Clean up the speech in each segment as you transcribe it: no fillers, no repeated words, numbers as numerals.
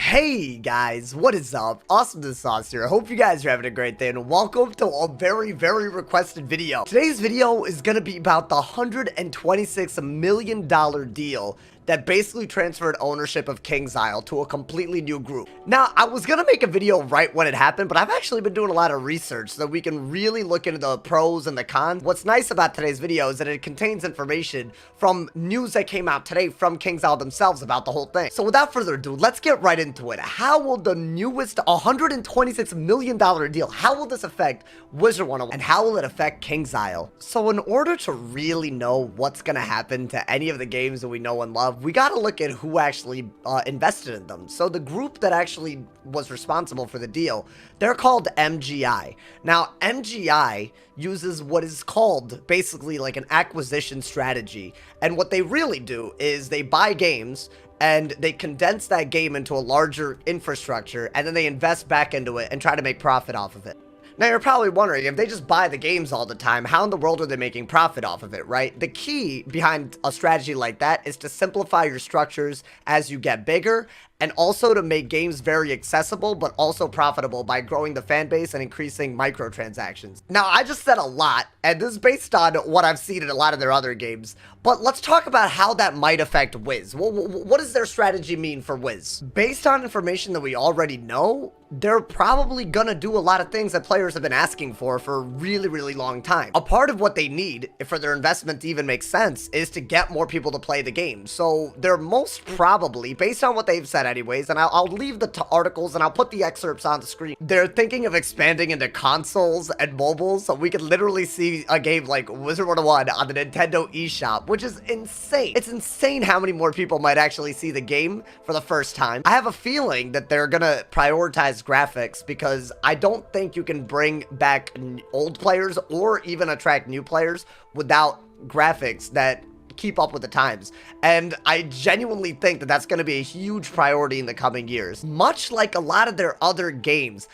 Hey guys, what is up? AwesomeTheSauce here. I hope you guys are having a great day and welcome to a very requested video. Today's video is going to be about the $126 million deal that basically transferred ownership of Kingsisle to a completely new group. Now, I was gonna make a video right when it happened, but I've actually been doing a lot of research so that we can really look into the pros and the cons. What's nice about today's video is that it contains information from news that came out today from Kingsisle themselves about the whole thing. So without further ado, let's get right into it. How will the newest $126 million deal, how will this affect Wizard101 and how will it affect Kingsisle? So in order to really know what's gonna happen to any of the games that we know and love, we gotta look at who actually invested in them. So the group that actually was responsible for the deal, they're called MGI. Now, MGI uses what is called basically like an acquisition strategy. And what they really do is they buy games and they condense that game into a larger infrastructure and then they invest back into it and try to make profit off of it. Now, you're probably wondering, if they just buy the games all the time, how in the world are they making profit off of it, right? The key behind a strategy like that is to simplify your structures as you get bigger, and also to make games very accessible, but also profitable by growing the fan base and increasing microtransactions. Now, I just said a lot, and this is based on what I've seen in a lot of their other games, but let's talk about how that might affect Wiz. What does their strategy mean for Wiz? Based on information that we already know, they're probably gonna do a lot of things that players have been asking for a really long time. A part of what they need for their investment to even make sense is to get more people to play the game. So they're most probably, based on what they've said anyways, and I'll leave the articles and I'll put the excerpts on the screen, they're thinking of expanding into consoles and mobiles, so we could literally see a game like Wizard101 on the Nintendo eShop, which is insane. It's insane how many more people might actually see the game for the first time. I have a feeling that they're gonna prioritize graphics because I don't think you can bring back old players or even attract new players without graphics that keep up with the times. And I genuinely think that that's going to be a huge priority in the coming years. Much like a lot of their other games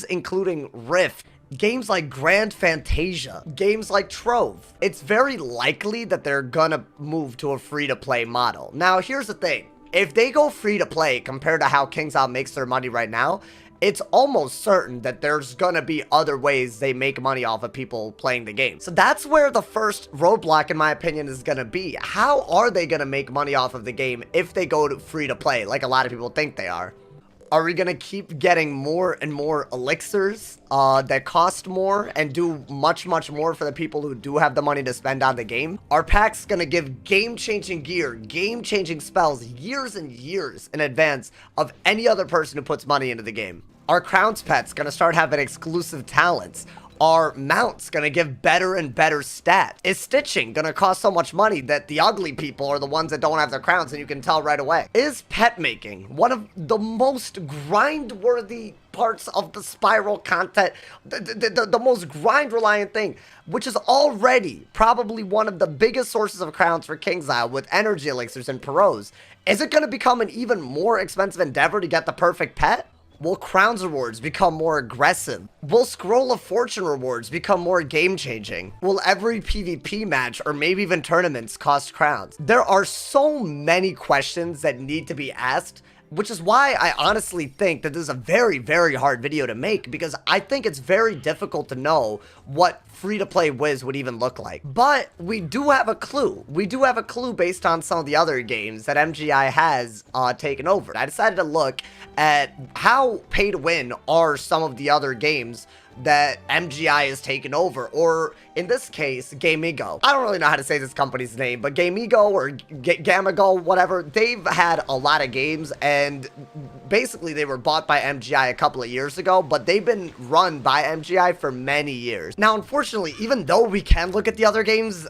including Rift, games like Grand Fantasia, games like Trove, it's very likely that they're gonna move to a free-to-play model. Now, here's the thing. If they go free-to-play compared to how Kingsisle makes their money right now, it's almost certain that there's gonna be other ways they make money off of people playing the game. So that's where the first roadblock, in my opinion, is gonna be. How are they gonna make money off of the game if they go to free-to-play, like a lot of people think they are? Are we gonna keep getting more and more elixirs that cost more and do much more for the people who do have the money to spend on the game? Are packs gonna give game-changing gear, game-changing spells years and years in advance of any other person who puts money into the game? Are Crown's pets gonna start having exclusive talents? Are mounts gonna give better and better stats? Is stitching gonna cost so much money that the ugly people are the ones that don't have their crowns and you can tell right away? Is pet making one of the most grind-worthy parts of the spiral content, the most grind-reliant thing, which is already probably one of the biggest sources of crowns for Kingsisle with energy elixirs and Perot's? Is it gonna become an even more expensive endeavor to get the perfect pet? Will Crowns rewards become more aggressive? Will Scroll of Fortune rewards become more game-changing? Will every PvP match or maybe even tournaments cost crowns? There are so many questions that need to be asked, which is why I honestly think that this is a very hard video to make, because I think it's very difficult to know what free-to-play Wiz would even look like. But we do have a clue. We do have a clue based on some of the other games that MGI has taken over. I decided to look at how pay-to-win are some of the other games that MGI has taken over, or in this case, Gamego. I don't really know how to say this company's name, but Gamego or Gamago, whatever, they've had a lot of games, and basically they were bought by MGI a couple of years ago, but they've been run by MGI for many years. Now, unfortunately, even though we can look at the other games,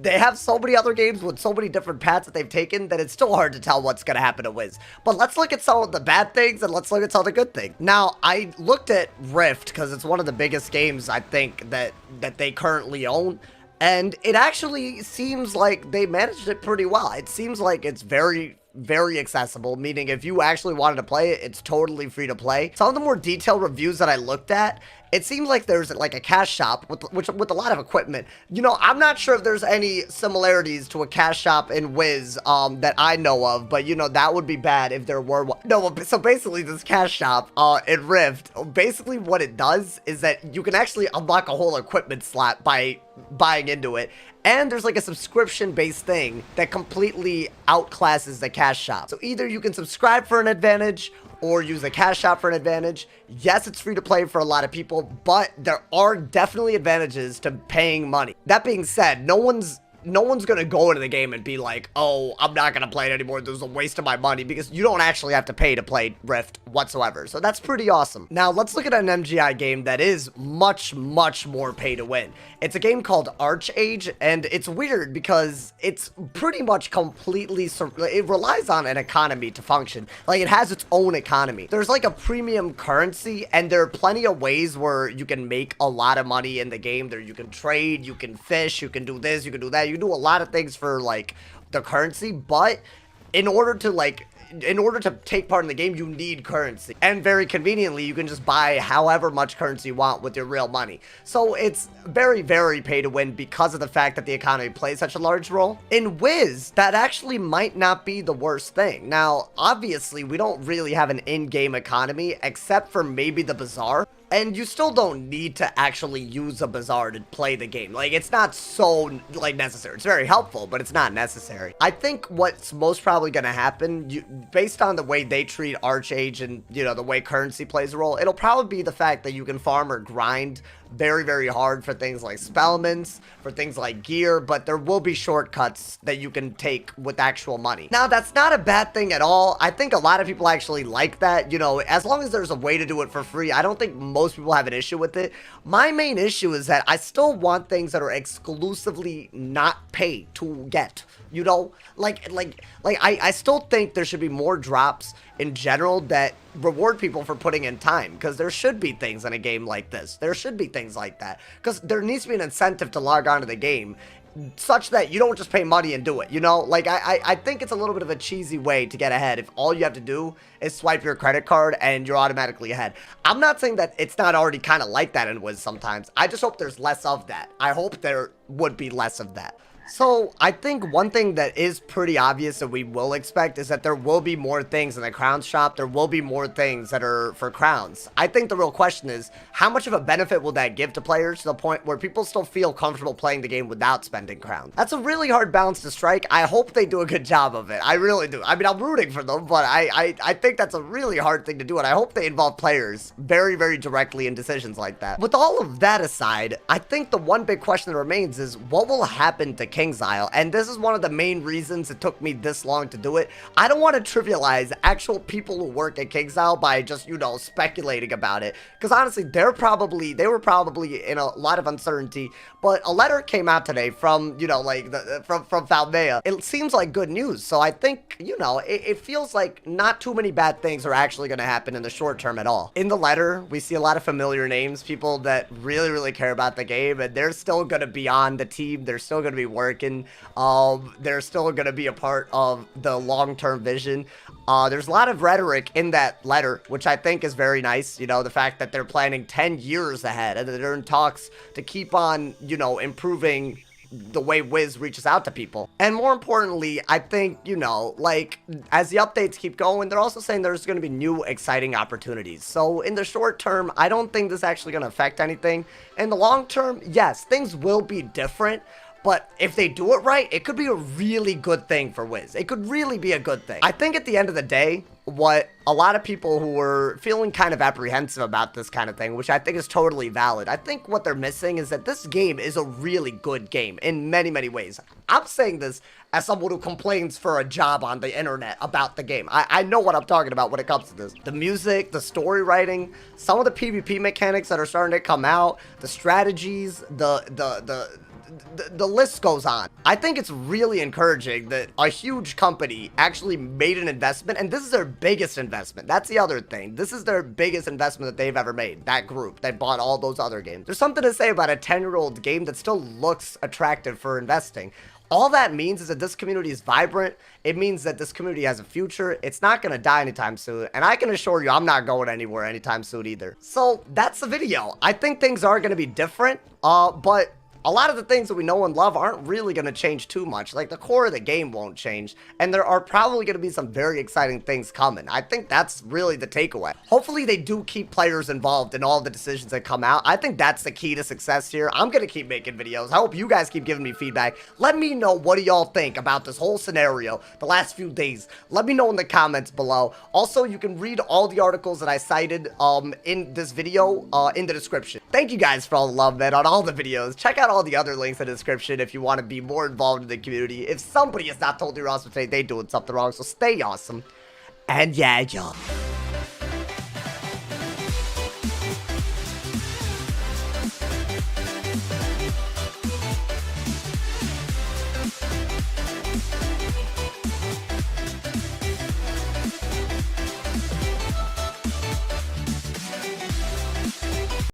they have so many other games with so many different paths that they've taken that it's still hard to tell what's going to happen to Wiz. But let's look at some of the bad things and let's look at some of the good things. Now, I looked at Rift because it's one of the biggest games I think that they currently own. And it actually seems like they managed it pretty well. It seems like it's very very accessible, meaning if you actually wanted to play it, it's totally free to play. Some of the more detailed reviews that I looked at, it seems like there's like a cash shop with a lot of equipment. You know, I'm not sure if there's any similarities to a cash shop in Wiz that I know of, but you know, that would be bad if there were one. No, so basically this cash shop in Rift, basically what it does is that you can actually unlock a whole equipment slot by buying into it. And there's like a subscription-based thing that completely outclasses the cash shop. So either you can subscribe for an advantage or use the cash shop for an advantage. Yes, it's free to play for a lot of people, but there are definitely advantages to paying money. That being said, no one's gonna go into the game and be like, oh, I'm not gonna play it anymore, this is a waste of my money, because you don't actually have to pay to play Rift whatsoever. So that's pretty awesome. Now let's look at an MGI game that is much more pay to win. It's a game called Archage, and it's weird because it's pretty much completely, it relies on an economy to function. Like, it has its own economy. There's like a premium currency, and there are plenty of ways where you can make a lot of money in the game. There, you can trade, you can fish, you can do this, you can do that. You can do a lot of things for like the currency, but in order to take part in the game, you need currency. And very conveniently, you can just buy however much currency you want with your real money. So it's very pay to win because of the fact that the economy plays such a large role. In Wiz, that actually might not be the worst thing. Now, obviously, we don't really have an in-game economy except for maybe the bazaar. And you still don't need to actually use a bazaar to play the game. Like, it's not so, like, necessary. It's very helpful, but it's not necessary. I think what's most probably going to happen, based on the way they treat Archage and, you know, the way currency plays a role, it'll probably be the fact that you can farm or grind very hard for things like spellments, for things like gear, but there will be shortcuts that you can take with actual money. Now, that's not a bad thing at all. I think a lot of people actually like that. You know, as long as there's a way to do it for free, I don't think most people have an issue with it. My main issue is that I still want things that are exclusively not paid to get. You know, I still think there should be more drops in general that reward people for putting in time, because there should be things in a game like this. There should be things like that, because there needs to be an incentive to log on to the game such that you don't just pay money and do it, you know? Like, I think it's a little bit of a cheesy way to get ahead if all you have to do is swipe your credit card and you're automatically ahead. I'm not saying that it's not already kind of like that in Wiz sometimes. I just hope there's less of that. I hope there would be less of that. So, I think one thing that is pretty obvious that we will expect is that there will be more things in the crown shop. There will be more things that are for crowns. I think the real question is, how much of a benefit will that give to players to the point where people still feel comfortable playing the game without spending crowns? That's a really hard balance to strike. I hope they do a good job of it. I really do. I mean, I'm rooting for them, but I think that's a really hard thing to do, and I hope they involve players very directly in decisions like that. With all of that aside, I think the one big question that remains is, what will happen to Kingsisle? And this is one of the main reasons it took me this long to do it. I don't want to trivialize actual people who work at Kingsisle by just, you know, speculating about it, because honestly, they were probably in a lot of uncertainty. But a letter came out today from, you know, like from Falmea. It seems like good news. So I think, you know, it feels like not too many bad things are actually going to happen in the short term at all. In the letter, we see a lot of familiar names, people that really care about the game, and they're still going to be on the team. They're still going to be working. They're still going to be a part of the long-term vision. There's a lot of rhetoric in that letter, which I think is very nice. You know, the fact that they're planning 10 years ahead and they're in talks to keep on, you know, improving the way Wiz reaches out to people. And more importantly, I think, you know, like, as the updates keep going, they're also saying there's going to be new exciting opportunities. So in the short term, I don't think this is actually going to affect anything. In the long term, yes, things will be different. But if they do it right, it could be a really good thing for Wiz. It could really be a good thing. I think at the end of the day, what a lot of people who were feeling kind of apprehensive about this kind of thing, which I think is totally valid, I think what they're missing is that this game is a really good game in many ways. I'm saying this as someone who complains for a job on the internet about the game. I know what I'm talking about when it comes to this. The music, the story writing, some of the PvP mechanics that are starting to come out, the strategies, the list goes on. I think it's really encouraging that a huge company actually made an investment, and this is their biggest investment. That's the other thing. This is their biggest investment that they've ever made. That group that bought all those other games. There's something to say about a 10-year-old game that still looks attractive for investing. All that means is that this community is vibrant. It means that this community has a future. It's not going to die anytime soon. And I can assure you I'm not going anywhere anytime soon either. So that's the video. I think things are going to be different, but a lot of the things that we know and love aren't really going to change too much. Like, the core of the game won't change, and there are probably going to be some very exciting things coming. I think that's really the takeaway. Hopefully they do keep players involved in all the decisions that come out. I think that's the key to success here. I'm going to keep making videos. I hope you guys keep giving me feedback. Let me know, what do y'all think about this whole scenario the last few days? Let me know in the comments below. Also, you can read all the articles that I cited in this video in the description. Thank you guys for all the love, man, on all the videos. Check out all the other links in the description if you want to be more involved in the community. If somebody has not told you you're awesome today, they're doing something wrong, so stay awesome. And yeah, y'all.